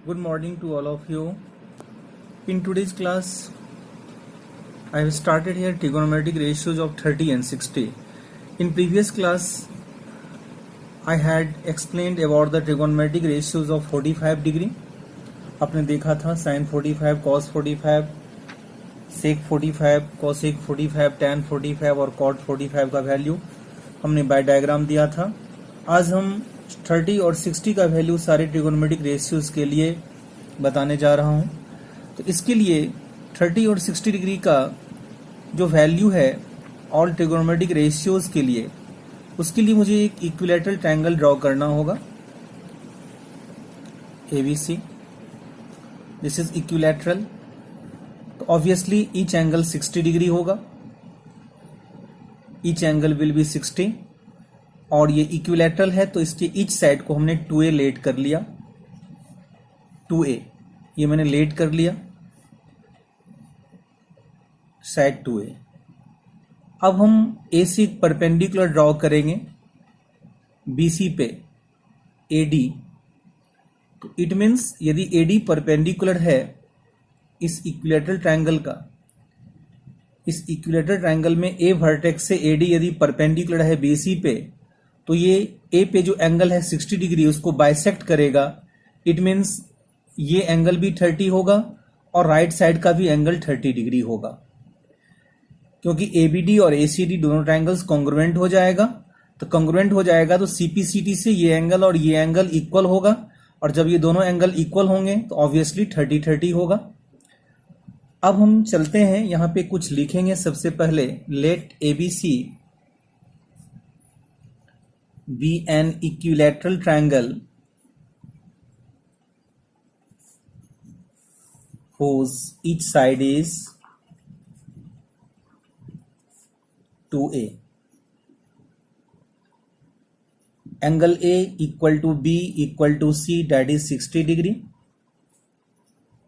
Good morning to all of you. In today's class, I have started here trigonometric ratios of 30 and 60. In previous class, I had explained about the trigonometric ratios of 45 degree. आपने देखा था sin 45, cos 45, sec 45, cosec 45, tan 45 और cot 45 का value हमने bye diagram दिया था. आज हम 30 और 60 का वैल्यू सारे ट्रिगोनोमेट्रिक रेशियोज के लिए बताने जा रहा हूं. तो इसके लिए 30 और 60 डिग्री का जो वैल्यू है ऑल ट्रिगोनोमेट्रिक रेशियोज के लिए, उसके लिए मुझे एक इक्विलैटरल ट्रायंगल ड्रॉ करना होगा. ABC, this is equilateral. तो ऑब्वियसली ईच एंगल 60 डिग्री होगा. ईच एंगल विल बी 60 और ये इक्विलैटरल है तो इसके ईच साइड को हमने 2a लेट कर लिया. 2a ये मैंने लेट कर लिया साइड 2a. अब हम AC परपेंडिकुलर ड्रॉ करेंगे BC पे AD. तो इट मीन्स यदि AD परपेंडिकुलर है इस इक्विलैटरल ट्रायंगल का, इस इक्विलैटरल ट्रायंगल में A वर्टेक्स से AD यदि परपेंडिकुलर है BC पे, तो ये A पे जो एंगल है 60 डिग्री उसको बाइसेक्ट करेगा. इट मीन्स ये एंगल भी 30 होगा और राइट साइड का भी एंगल 30 डिग्री होगा. क्योंकि ABD और ACD दोनों ट्रायंगल्स कॉन्ग्रुएंट हो जाएगा. तो कॉन्ग्रुएंट हो जाएगा तो CPCT से ये एंगल और ये एंगल इक्वल होगा, और जब ये दोनों एंगल इक्वल होंगे तो ऑब्वियसली 30-30 होगा. अब हम चलते हैं, यहाँ पे कुछ लिखेंगे. सबसे पहले late ABC be an equilateral triangle whose each side is 2a. Angle A equal to B equal to C, that is 60 degree.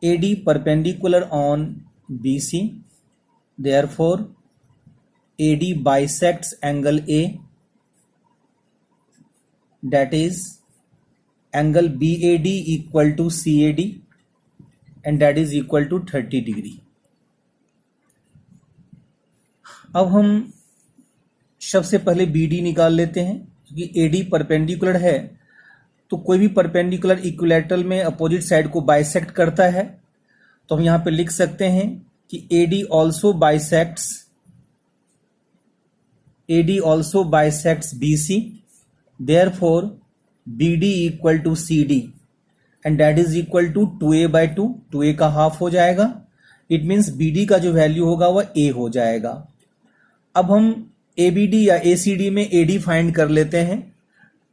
AD perpendicular on BC, therefore AD bisects angle A, that is angle BAD equal to CAD, and that is equal to 30 degree. अब हम सबसे पहले BD निकाल लेते हैं. क्योंकि AD perpendicular है तो कोई भी परपेंडिकुलर इक्विलैटरल में अपोजिट साइड को बाइसेक्ट करता है. तो हम यहाँ पे लिख सकते हैं कि AD also bisects BC, therefore BD equal to CD, and that is equal to 2a by 2. 2a का हाफ हो जाएगा. इट मीन्स BD का जो वैल्यू होगा वह A हो जाएगा. अब हम ABD या ACD में AD फाइंड कर लेते हैं.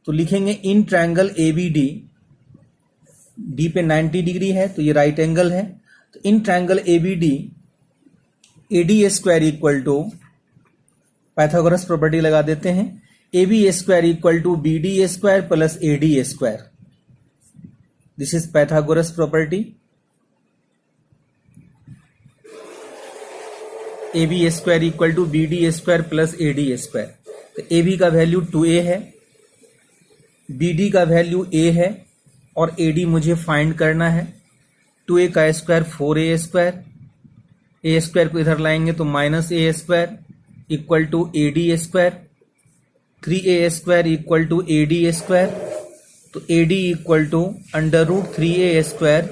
तो लिखेंगे इन ट्रायंगल ABD, D पे 90 डिग्री है तो ये राइट एंगल है. तो in triangle ABD AD square equal to, Pythagoras property लगा देते हैं, AB square equal to BD square plus AD square. This is Pythagoras property. AB square equal to BD square plus AD square. तो AB का value 2a है, BD का value a है और AD मुझे फाइंड करना है. 2a का square 4a square, a square को इधर लाएंगे तो minus a square equal to AD square. 3a square equal to AD square. तो AD equal to under root 3a square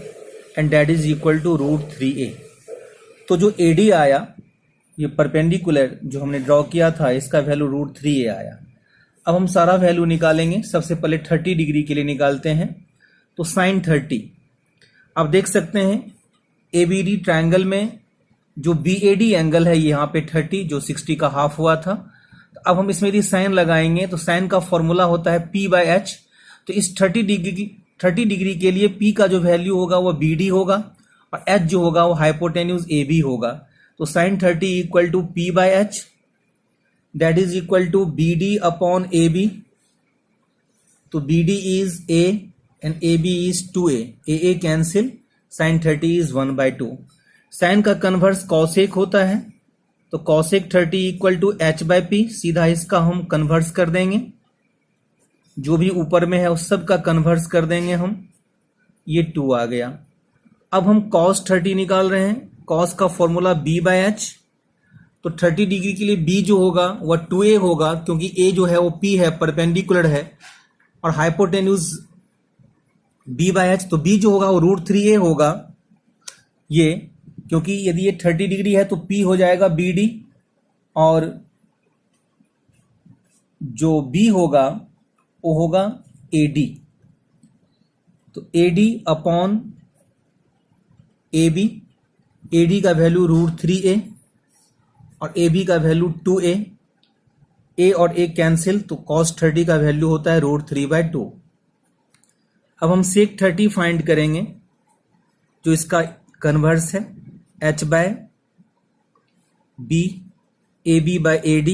and that is equal to root 3a. तो जो AD आया, ये perpendicular जो हमने ड्रॉ किया था, इसका वैल्यू रूट 3a आया. अब हम सारा वैल्यू निकालेंगे. सबसे पहले 30 डिग्री के लिए निकालते हैं. तो साइन 30, आप देख सकते हैं ABD ट्रायंगल में जो BAD एंगल है यहाँ पे 30, जो 60 का हाफ हुआ था. अब हम इसमें यदि साइन लगाएंगे तो साइन का फॉर्मूला होता है P/H. तो इस 30 डिग्री के लिए P का जो वैल्यू होगा वो BD होगा और H जो होगा वो हाइपोटेन्यूज AB होगा. तो sine 30 equal to P/H, that is equal to BD upon AB. तो BD is A and AB is 2a. AA cancel, sine 30 is 1/2. Sine का कन्वर्स कॉसेक होता है तो कॉसेक 30 इक्वल टू H/P. सीधा इसका हम कन्वर्स कर देंगे. जो भी ऊपर में है उस सब का कन्वर्स कर देंगे हम. ये 2 आ गया। अब हम cos 30 निकाल रहे हैं। cos का फॉर्मूला b/h, तो 30 डिग्री के लिए b जो होगा वह 2a होगा, क्योंकि a जो है वो p है, परपेंडिकुलर है, और हाइपोटेन्यूज b/h, तो b जो होगा वो √3a होगा। ये क्योंकि यदि ये 30 डिग्री है तो p हो जाएगा bd, और जो b होगा वो होगा ad। तो ad अपॉन ab, ad का वैल्यू √3a और ab का वैल्यू 2a, a और a कैंसिल, तो cos 30 का वैल्यू होता है √3/2। अब हम sec 30 फाइंड करेंगे, जो इसका कन्वर्स है, h/b ab/ad,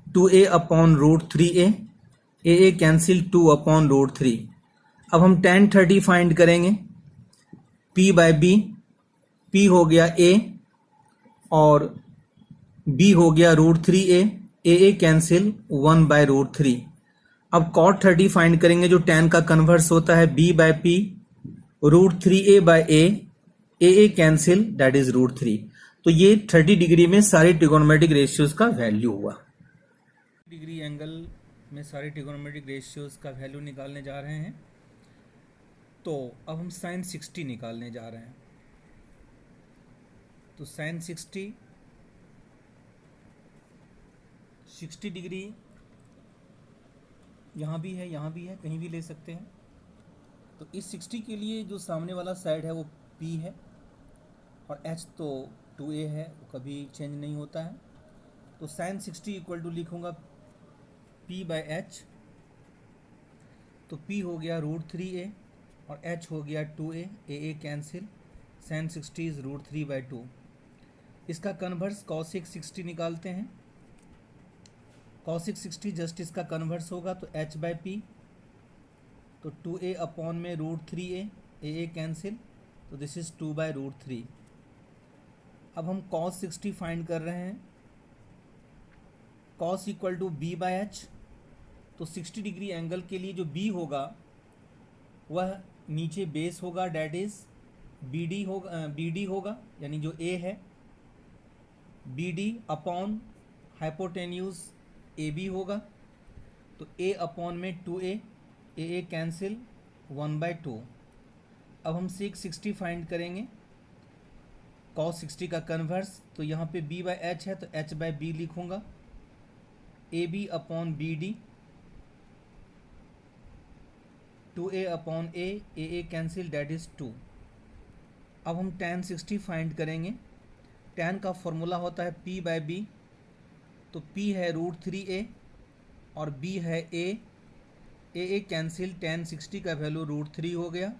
2a upon √3a, a cancel, 2 upon √3। अब हम tan 30 फाइंड करेंगे, p/b, p हो गया a और b हो गया √3a, a कैंसिल, 1/√3। अब cot 30 फाइंड करेंगे, जो tan का कन्वर्स होता है b/p, √3a/a, a cancel, that is √3। तो ये 30 डिग्री में सारे ट्रिगोनोमेट्रिक रेशियोज का वैल्यू हुआ। डिग्री एंगल में सारे ट्रिगोनोमेट्रिक रेशियोज का वैल्यू निकालने जा रहे हैं। तो अब हम sin 60 निकालने जा रहे हैं। तो sin 60 डिग्री यहाँ भी है, यहाँ भी है, कहीं भी ले सकते हैं। तो इस 60 के लिए जो सामने वाला साइड है वो P है, और H तो 2a है, वो कभी चेंज नहीं होता है। तो sin 60 इक्वल टू लिखूँगा p/h, तो p हो गया √3a और h हो गया 2a, a cancel, sin 60 is √3/2। इसका कन्वर्स cosec 60 निकालते हैं। cosec 60 जस्ट इसका कन्वर्स होगा, तो h/p, तो 2a अपॉन में √3a, a कैंसिल, तो दिस इज 2/√3। अब हम cos 60 फाइंड कर रहे हैं। cos इक्वल टू b/h, तो 60 डिग्री एंगल के लिए जो b होगा वह नीचे बेस होगा, डैट इज bd होगा, यानी जो a है bd अपॉन हाइपोटेन्यूज ab होगा, तो a अपॉन में 2a, a कैंसिल, 1/2। अब हम sec 60 फाइंड करेंगे, cos 60 का कन्वर्स, तो यहाँ पे b/h है तो h/b लिखूँगा, ab upon bd, 2a upon a cancel, that is 2। अब हम tan 60 फाइंड करेंगे। tan का फॉर्मूला होता है p/b, तो p है √3a और b है a कैंसिल, tan 60 का वैल्यू √3 हो गया।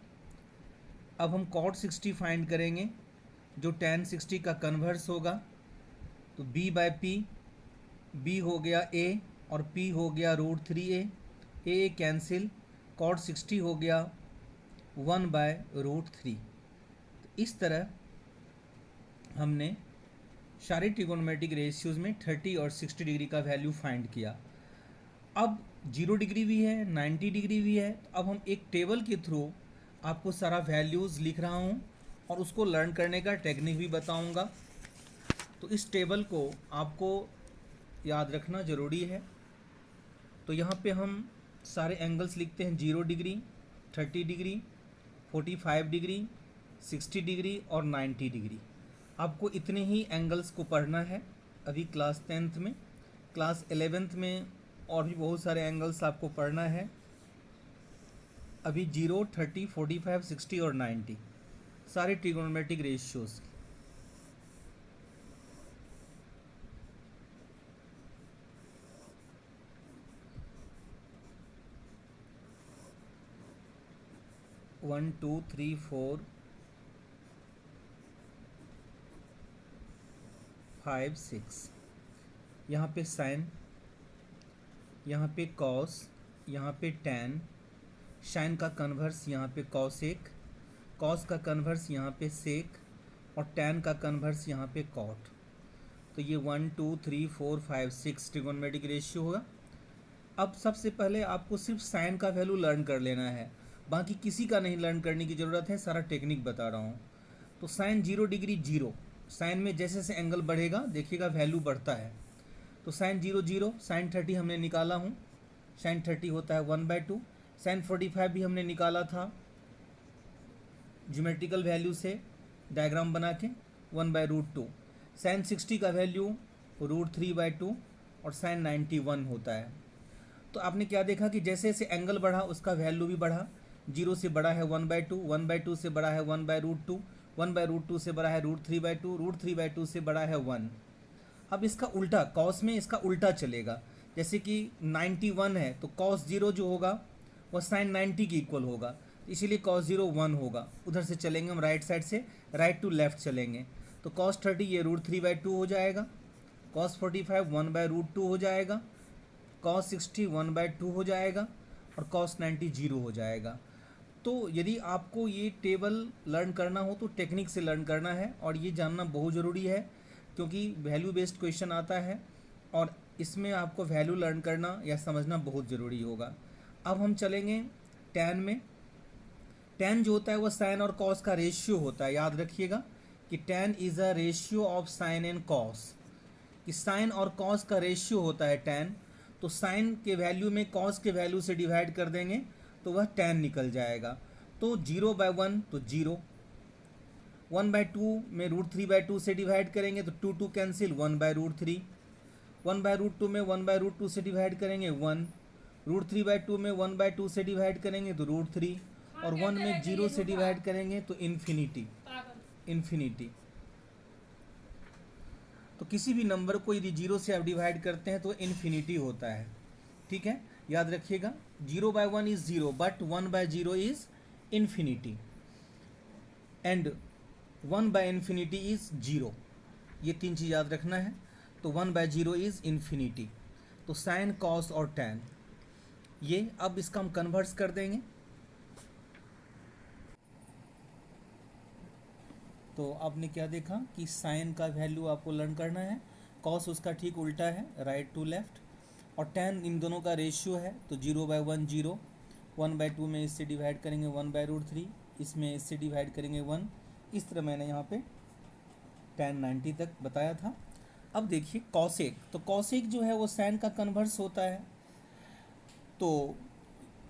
अब हम cot 60 फाइंड करेंगे, जो tan 60 का कन्वर्स होगा, तो b/p, b हो गया a और p हो गया √3a, a कैंसिल, cot 60 हो गया 1/√3। तो इस तरह हमने सारे ट्रिगोनोमेट्रिक रेशियोज में 30 और 60 डिग्री का वैल्यू फाइंड किया। अब 0 डिग्री भी है, 90 डिग्री भी है। अब हम एक टेबल के थ्रू आपको सारा वैल्यूज़ लिख रहा हूँ और उसको लर्न करने का टेक्निक भी बताऊँगा। तो इस टेबल को आपको याद रखना ज़रूरी है। तो यहाँ पे हम सारे एंगल्स लिखते हैं, 0 डिग्री, 30 डिग्री, 45 डिग्री, 60 डिग्री और 90 डिग्री। आपको इतने ही एंगल्स को पढ़ना है अभी क्लास 10th में। क्लास 11th में और भी बहुत सारे एंगल्स आपको पढ़ना है। अभी 0, 30, 45, 60 और 90 सारे ट्रिगोनोमेट्रिक रेशियोज। 1 2 3 4 5 6, यहाँ पे साइन, यहाँ पे कॉस, यहाँ पे टैन, साइन का कन्वर्स यहाँ पे कॉसेक, कॉस का कन्वर्स यहाँ पे सेक और टैन का कन्वर्स यहाँ पे कॉट। तो ये 1 2 3 4 5 6 ट्रिगोनोमेट्रिक रेशियो होगा। अब सबसे पहले आपको सिर्फ साइन का वैल्यू लर्न कर लेना है। बाकी किसी का नहीं लर्न करने की ज़रूरत है, सारा टेक्निक बता रहा हूँ। तो साइन 0 डिग्री 0, साइन में जैसे जैसे एंगल बढ़ेगा देखिएगा वैल्यू बढ़ता है। तो साइन 0 0, साइन 30 हमने निकाला हूँ, साइन 30 होता है 1/2। साइन 45 भी हमने निकाला था ज्योमेट्रिकल वैल्यू से डायग्राम बना के, 1/√2। साइन 60 का वैल्यू √3/2 और साइन 91 होता है। तो आपने क्या देखा कि जैसे जैसे एंगल बढ़ा उसका वैल्यू भी बढ़ा। 0 से बड़ा है 1/2, 1/2 से बड़ा है 1/√2, 1/√2 से बड़ा है √3/2, √3/2 से बड़ा है 1। अब इसका उल्टा कॉस में इसका उल्टा चलेगा। जैसे कि 91 है तो कॉस 0 जो होगा वह साइन 90 की इक्वल होगा, इसीलिए कॉस 0 1 होगा। उधर से चलेंगे हम राइट साइड से, राइट टू लेफ्ट चलेंगे। तो कॉस 30 ये √3/2 हो जाएगा, कॉस 45 1/√2 हो जाएगा, कॉस 60 1/2 हो जाएगा और कॉस 90 0 हो जाएगा। तो यदि आपको ये टेबल लर्न करना हो तो टेक्निक से लर्न करना है, और ये जानना बहुत ज़रूरी है क्योंकि वैल्यू बेस्ड क्वेश्चन आता है और इसमें आपको वैल्यू लर्न करना या समझना बहुत ज़रूरी होगा। अब हम चलेंगे टैन में। टैन जो होता है वह साइन और कॉस का रेशियो होता है। याद रखिएगा कि tan is a ratio of sine and cos, कि साइन और कॉस का रेशियो होता है टैन। तो साइन के वैल्यू में कॉस के वैल्यू से डिवाइड कर देंगे तो वह टैन निकल जाएगा। तो 0/1 तो 0, 1/2 में √3/2 से डिवाइड करेंगे तो 2 2 कैंसिल, 1/√3, 1/√2 में 1/√2 से डिवाइड करेंगे 1, √3/2 में 1/2 से डिवाइड करेंगे तो √3, और 1 में 0 से डिवाइड करेंगे तो इन्फिनिटी। इन्फिनिटी तो किसी भी नंबर को यदि 0 से आप डिवाइड करते हैं तो इन्फिनिटी होता है। ठीक है, याद रखिएगा 0/1 is 0 but 1/0 is infinity and 1/∞ is 0। ये तीन चीज़ याद रखना है। तो 1/0 इज इन्फिनिटी। तो साइन कॉस और टैन ये, अब इसका हम कन्वर्स कर देंगे। तो आपने क्या देखा कि साइन का वैल्यू आपको लर्न करना है, कॉस उसका ठीक उल्टा है राइट टू लेफ्ट, और टैन इन दोनों का रेशियो है। तो 0/1 0, 1/2 में इससे डिवाइड करेंगे 1/√3, इसमें इससे डिवाइड करेंगे 1। इस तरह मैंने यहाँ पे टैन 90 तक बताया था। अब देखिए कॉसेक, तो कॉसेक जो है वो साइन का कन्वर्स होता है। तो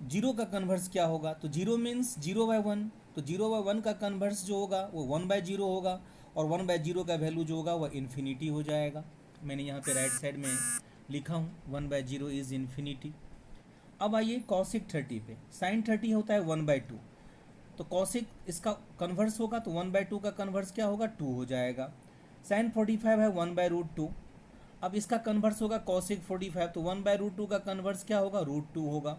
0 का कन्वर्स क्या होगा, तो 0 मीन्स 0/1, तो 0/1 का कन्वर्स जो होगा वो 1/0 होगा, और 1/0 का वैल्यू जो होगा वह इन्फिनिटी हो जाएगा। मैंने यहाँ पे राइट साइड में लिखा हूँ 1/0 इज़ इन्फिनिटी। अब आइए कॉसिक 30 पे। साइन 30 होता है 1/2, तो कॉसिक इसका कन्वर्स होगा तो 1/2 का कन्वर्स क्या होगा 2 हो जाएगा। साइन 45 है 1/√2, अब इसका कन्वर्स होगा कॉसिक 45, तो 1/√2 का कन्वर्स क्या होगा √2 होगा।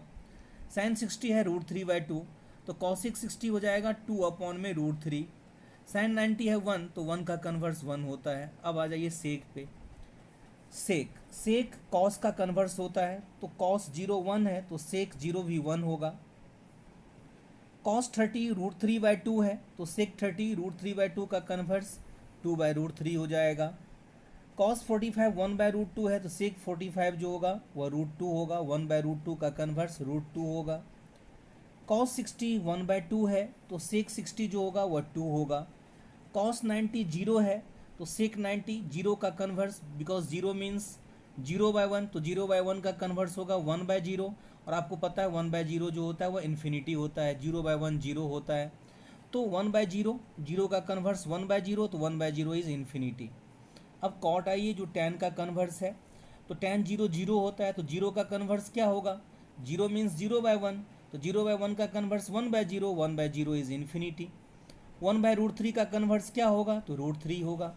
साइन 60 है √3/2, तो कॉसिक 60 हो जाएगा 2/√3। साइन 90 है 1, तो 1 का कन्वर्स 1 होता है। अब आ जाइए सेक पे। सेक कॉस का कन्वर्स होता है, तो कॉस 0 1 है तो सेक 0 भी 1 होगा। कॉस 30 √3/2 है, तो सेक 30 √3/2 का कन्वर्स 2/√3 हो जाएगा। कॉस 45 1/√2 है, तो सेक 45 जो होगा वह √2 होगा, 1/√2 का कन्वर्स √2 होगा। कॉस 60 1/2 है, तो सेक 60 जो होगा वह 2 होगा। कॉस 90 0 है, तो सेक 90 0 का कन्वर्स, बिकॉज 0 मीन्स 0/1, तो 0/1 का कन्वर्स होगा 1/0, और आपको पता है 1/0 जो होता है वह इन्फिनिटी होता है, 0/1 0 होता है। तो 1/0, 0 का कन्वर्स 1/0, तो 1/0 इज़ इन्फिनिटी। अब कॉट आइए जो टैन का कन्वर्स है, तो टैन 0 0 होता है, तो 0 का कन्वर्स क्या होगा, 0 मीन्स 0/1, तो 0/1 का कन्वर्स 1/0, 1/0 इज़ इन्फिनिटी। 1/√3 का कन्वर्स क्या होगा, तो √3 होगा।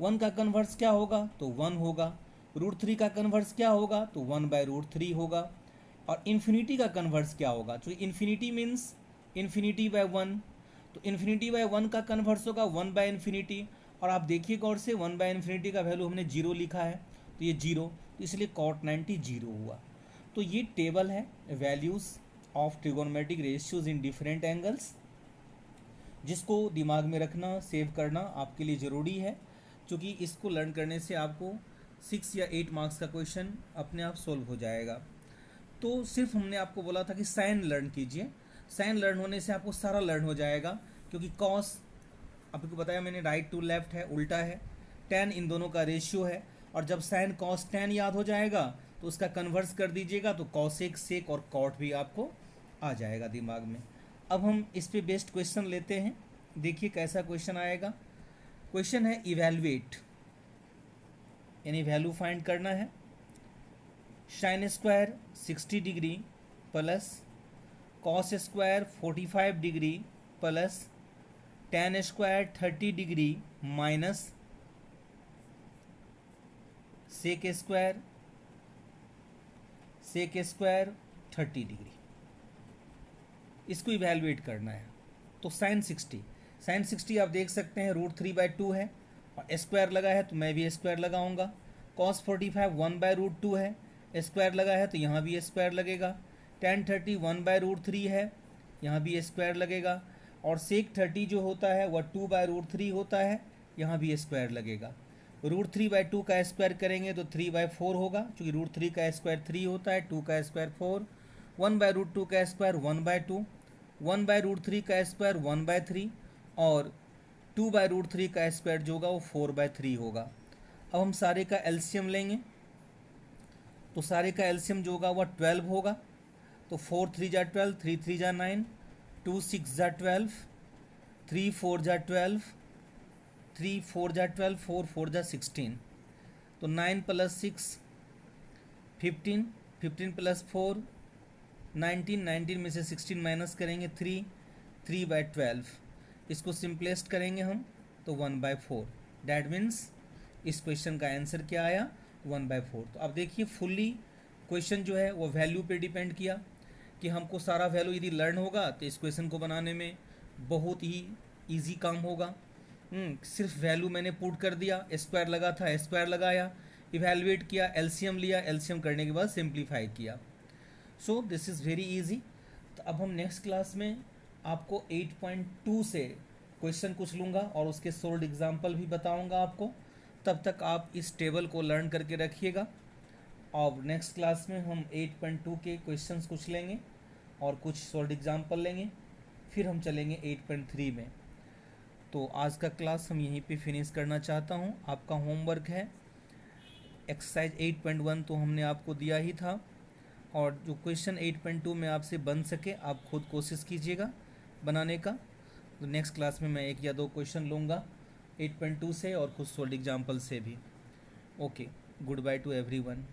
1 का कन्वर्स क्या होगा, तो 1 होगा। √3 का कन्वर्स क्या होगा, तो 1/√3 होगा। और इन्फिनिटी का कन्वर्स क्या होगा, तो इन्फिनिटी मीन्स इन्फिनिटी/1, तो इन्फिनिटी/1 का कन्वर्स होगा 1/∞। और आप देखिए गौर से 1/∞ का वैल्यू हमने 0 लिखा है, तो ये 0, तो इसलिए कॉट 90 0 हुआ। तो ये टेबल है values of trigonometric ratios in different angles, जिसको दिमाग में रखना सेव करना आपके लिए ज़रूरी है, क्योंकि इसको लर्न करने से आपको 6 या 8 मार्क्स का क्वेश्चन अपने आप सोल्व हो जाएगा। तो सिर्फ हमने आपको बोला था कि साइन लर्न कीजिए, साइन लर्न होने से आपको सारा लर्न हो जाएगा, क्योंकि कॉस आपको बताया मैंने राइट टू लेफ्ट है, उल्टा है, टेन इन दोनों का रेशियो है, और जब साइन कॉस टेन याद हो जाएगा तो उसका कन्वर्स कर दीजिएगा तो कॉसेक सेक और कॉट भी आपको आ जाएगा दिमाग में। अब हम इस पे बेस्ड क्वेश्चन लेते हैं, देखिए कैसा क्वेश्चन आएगा। क्वेश्चन है इवैल्यूएट, यानी वैल्यू फाइंड करना है। Sine square 60 degree plus cos square 45 degree plus tan square 30 degree minus sec square 30 degree, इसको इवैल्यूएट करना है। तो साइन 60 आप देख सकते हैं √3/2 है, और स्क्वायर लगा है तो मैं भी स्क्वायर लगाऊंगा। कॉस 45 1/√2 है, स्क्वायर लगा है तो यहाँ भी स्क्वायर लगेगा। टेन 30 1/√3 है, यहाँ भी स्क्वायर लगेगा। और सेक 30 जो होता है वह 2/√3 होता है, यहाँ भी स्क्वायर लगेगा। √3/2 का स्क्वायर करेंगे तो 3/4 होगा, क्योंकि √3 का स्क्वायर 3 होता है, 2 का स्क्वायर 4, 1/√2 का स्क्वायर 1/2, 1/√3 का स्क्वायर 1/3, और 2/√3 का स्क्वायर जो होगा वो 4/3 होगा। अब हम सारे का एलसीएम लेंगे, तो सारे का एलसीएम जो होगा वह 12 होगा। तो 4 3 जा 12, 3 3 जा 9, 2 6 जा 12, 3 4 जा 12, 3 4 जा 12, 4 4 जा 16। तो 9 + 6 15, 15 + 4 19, 19 में से 16 माइनस करेंगे 3, 3/12। इसको सिंपलेस्ट करेंगे हम तो 1/4। डैट मीन्स इस क्वेश्चन का आंसर क्या आया, 1/4। तो अब देखिए फुल्ली क्वेश्चन जो है वो वैल्यू पे डिपेंड किया, कि हमको सारा वैल्यू यदि लर्न होगा तो इस क्वेश्चन को बनाने में बहुत ही इजी काम होगा। सिर्फ वैल्यू मैंने पुट कर दिया, स्क्वायर लगा था स्क्वायर लगाया, इवैल्यूएट किया, एलसीएम लिया, एलसीएम करने के बाद सिंप्लीफाई किया। So this is very easy. तो अब हम नेक्स्ट क्लास में आपको 8.2 से क्वेश्चन कुछ लूँगा और उसके सोल्ड एग्जाम्पल भी बताऊँगा आपको। तब तक आप इस टेबल को लर्न करके रखिएगा, और नेक्स्ट क्लास में हम 8.2 के क्वेश्चंस कुछ लेंगे और कुछ सोल्ड एग्जाम्पल लेंगे, फिर हम चलेंगे 8.3 में। तो आज का क्लास हम यहीं पे फिनिश करना चाहता हूँ। आपका होमवर्क है एक्सरसाइज 8.1 तो हमने आपको दिया ही था, और जो क्वेश्चन 8.2 में आपसे बन सके आप खुद कोशिश कीजिएगा बनाने का। तो नेक्स्ट क्लास में मैं 1 या 2 क्वेश्चन लूँगा 8.2 से और कुछ सोल्ड एग्जाम्पल से भी। Okay, good by two everyone.